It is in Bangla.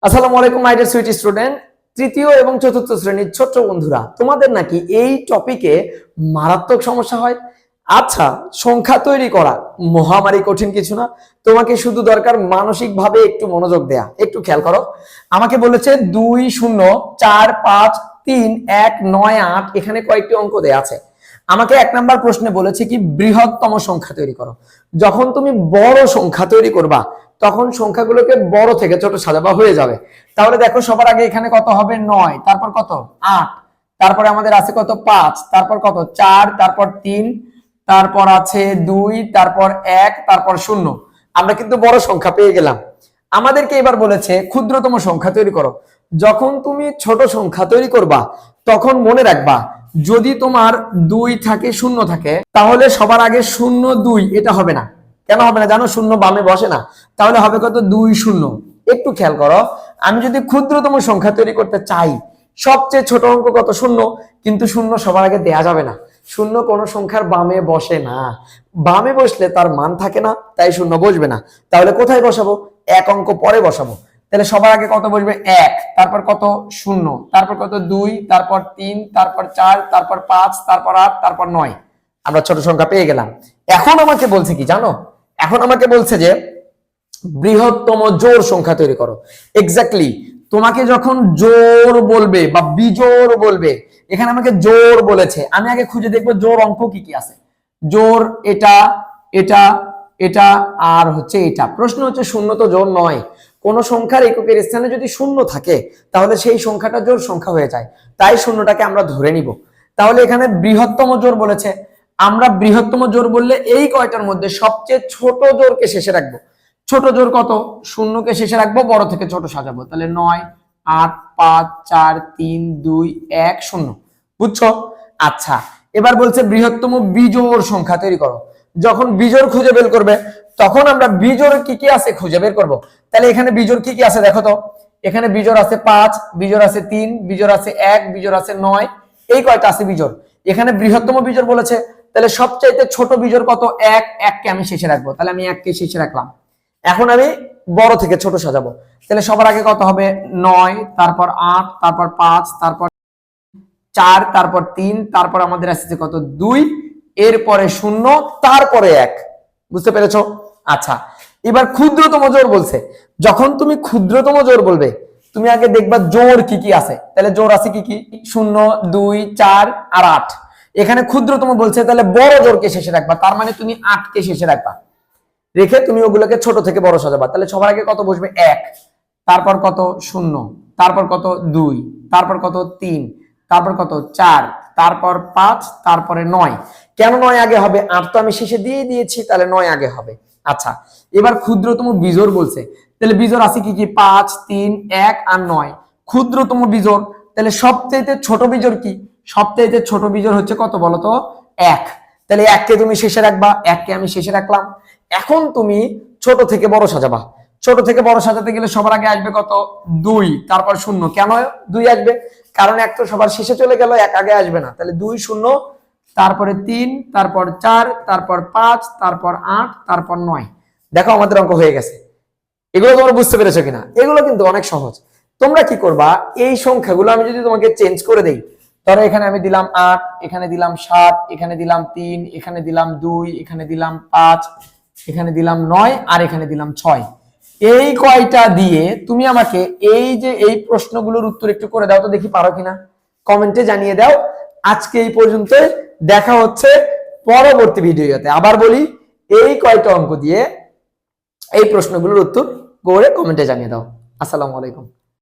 আসসালামু আলাইকুম মাই ডিয়ার সুইট স্টুডেন্ট। তৃতীয় এবং চতুর্থ শ্রেণীর ছোট্ট বন্ধুরা, তোমাদের নাকি এই টপিকে মারাত্মক সমস্যা হয়? আচ্ছা, সংখ্যা তৈরি করা মহামারী কঠিন কিছু না। তোমাকে শুধু দরকার মানসিকভাবে একটু মনোযোগ দেয়া। একটু খেয়াল করো, আমাকে বলেছে 2 0 4 5 3 1 9 8, এখানে কয়েকটি অঙ্ক দেয়া আছে। আমাকে 1 নাম্বার প্রশ্নে বলেছে কি বৃহত্তম সংখ্যা তৈরি করো। যখন তুমি বড় সংখ্যা তৈরি করবা তখন সংখ্যাগুলোকে বড় থেকে ছোট সাজাবা, হয়ে যাবে। তাহলে দেখো, সবার আগে এখানে কত হবে? 9, তারপর কত? 8, তারপরে আমাদের আছে কত? 5, তারপর কত? 4, তারপর 3, তারপর আছে 2, তারপর 1, তারপর 0। আমরা কিন্তু বড় সংখ্যা পেয়ে গেলাম। আমাদেরকে এবার বলেছে ক্ষুদ্রতম সংখ্যা তৈরি করো। যখন তুমি ছোট সংখ্যা তৈরি করবা তখন মনে রাখবা, যদি তোমার 2 থাকে, 0 থাকে, তাহলে সবার আগে 0 2 এটা হবে না। কেন হবে না জানো? 0 বামে বসে না, তাহলে হবে কত? 2 0। একটু খেয়াল করো, আমি যদি ক্ষুদ্রতম সংখ্যা তৈরি করতে চাই, সবচেয়ে ছোট অঙ্ক কত? 0, কিন্তু 0 সবার আগে দেয়া যাবে না। 0 কোন সংখ্যার বামে বসে না, বামে বসলে তার মান থাকে না, তাই 0 বসবে না। তাহলে কোথায় বসাবো? এক অঙ্ক পরে বসাবো। তাহলে সবার আগে কত বসবে? 1, তারপর কত? 0, তারপর কত? 2, তারপর 3, তারপর 4, তারপর 5, তারপর 8, তারপর 9। আমরা ছোট সংখ্যা পেয়ে গেলাম। এখন আমাকে বলছে কি জানো? এখন আমাকে বলছে যে বৃহত্তম জোড় সংখ্যা তৈরি করো। এক্স্যাক্টলি, তোমাকে যখন জোড় বলবে বা বিজোড় বলবে, এখানে আমাকে জোড় বলেছে, আমি আগে খুঁজে দেখবো জোড় অঙ্ক কি কি আছে। জোড় এটা, এটা, এটা আর হচ্ছে এটা। প্রশ্ন হচ্ছে 0 তো জোড় নয়। কোন সংখ্যার এককের স্থানে যদি 0 থাকে তাহলে সেই সংখ্যাটা জোড় সংখ্যা হয়ে যায়, তাই 0টাকে আমরা ধরে নিব। তাহলে এখানে বৃহত্তম জোড় বলেছে, আমরা বৃহত্তম জোড় বললে এই কয়টার মধ্যে সবচেয়ে ছোট জোড়কে শেষে রাখবো। ছোট জোড় কত? 0কে শেষে রাখবো, বড় থেকে ছোট সাজাবো। তাহলে 9 8 5 4 3 2 1 0। বুঝছো? আচ্ছা, এবার বলছে বৃহত্তম বিজোড় সংখ্যা তৈরি করো। যখন বিজোড় খুঁজে বের করবে তখন আমরা বিজোড় কি কি আছে খুঁজে বের করব। তাহলে এখানে বিজোড় কি কি আছে দেখো তো। এখানে বিজোড় আছে 5, বিজোড় আছে 3, বিজোড় আছে 1, বিজোড় আছে 9, এই কয়টা আছে বিজোড়। এখানে বৃহত্তম বিজোড় বলেছে, তাহলে সবচাইতে ছোট বিজোড় কত? 1, 1কে আমি শেষে রাখবো। তাহলে আমি 1কে শেষে রাখলাম। এখন আমি বড় থেকে ছোট সাজাবো। তাহলে সবার আগে কত হবে? 9, তারপর 8, তারপর 5, তারপর 4, তারপর 3, তারপর আমাদের আসছে কত? 2, এরপরে 0, তারপরে 1। বুঝতে পেরেছো? আচ্ছা, এবার ক্ষুদ্রতম জোড় বলছে। যখন তুমি ক্ষুদ্রতম জোড় বলবে তুমি আগে দেখবা জোড় কি কি আছে। তাহলে জোড় আছে কি কি? 0 2 4 আর 8। এখানে ক্ষুদ্রতম বলছে, তাহলে বড় জোড়কে শেষে রাখবা। তার মানে তুমি 8কে শেষে রাখবা, রেখে তুমি ওগুলোকে ছোট থেকে বড় সাজাবা। তাহলে সবার আগে কত বসবে? 1, তারপর কত? 0, তারপর কত? 2, তারপর কত? 3, তারপর কত? 4, তারপর 5, তারপরে 9। কেন 9 আগে হবে? 8 তো আমি শেষে দিয়ে দিয়েছি, তাহলে 9 আগে হবে। আচ্ছা, এবার ক্ষুদ্রতম বিজোড় বলছে। তাহলে বিজোড় আছে কি কি? 5 3 1 আর 9। ক্ষুদ্রতম বিজোড়, তাহলে সবচেয়ে ছোট বিজোড় কি? সবচেয়ে ছোট বিজোড় হচ্ছে কত বলতো? 1। তাহলে 1কে তুমি শেষে রাখবা, 1কে আমি শেষে রাখলাম। এখন তুমি ছোট থেকে বড় সাজাবা। ছোট থেকে বড় সাজাতে গেলে সবার আগে আসবে কত? 2, তারপর 0। কেন 2 আসবে? কারণ 1 তো সবার শেষে চলে গেল, 1 আগে আসবে না। তাহলে 2 0, তারপরে 3, তারপর 4, তারপর 5, তারপর 8, তারপর 9। দেখো আমাদের অঙ্ক হয়ে গেছে। এগুলো তোমরা বুঝতে পেরেছো কিনা? এগুলো কিন্তু অনেক সহজ। তোমরা কি করবা, এই সংখ্যাগুলো আমি যদি তোমাকে চেঞ্জ করে দেই, ধরো এখানে আমি দিলাম 8, এখানে দিলাম 7, এখানে দিলাম 3, এখানে দিলাম 2, এখানে দিলাম 5, এখানে দিলাম 9 আর এখানে দিলাম 6। এই কয়টা দিয়ে তুমি আমাকে এই যে এই প্রশ্নগুলোর উত্তর একটু করে দাও তো, দেখি পারো কিনা। কমেন্টে জানিয়ে দাও। আজকে এই পর্যন্ত, দেখা হচ্ছে পরবর্তী ভিডিওতে। আবার বলি, এই কয়টা অঙ্ক দিয়ে এই প্রশ্নগুলোর উত্তর করে কমেন্টে জানিয়ে দাও। আসসালামু আলাইকুম।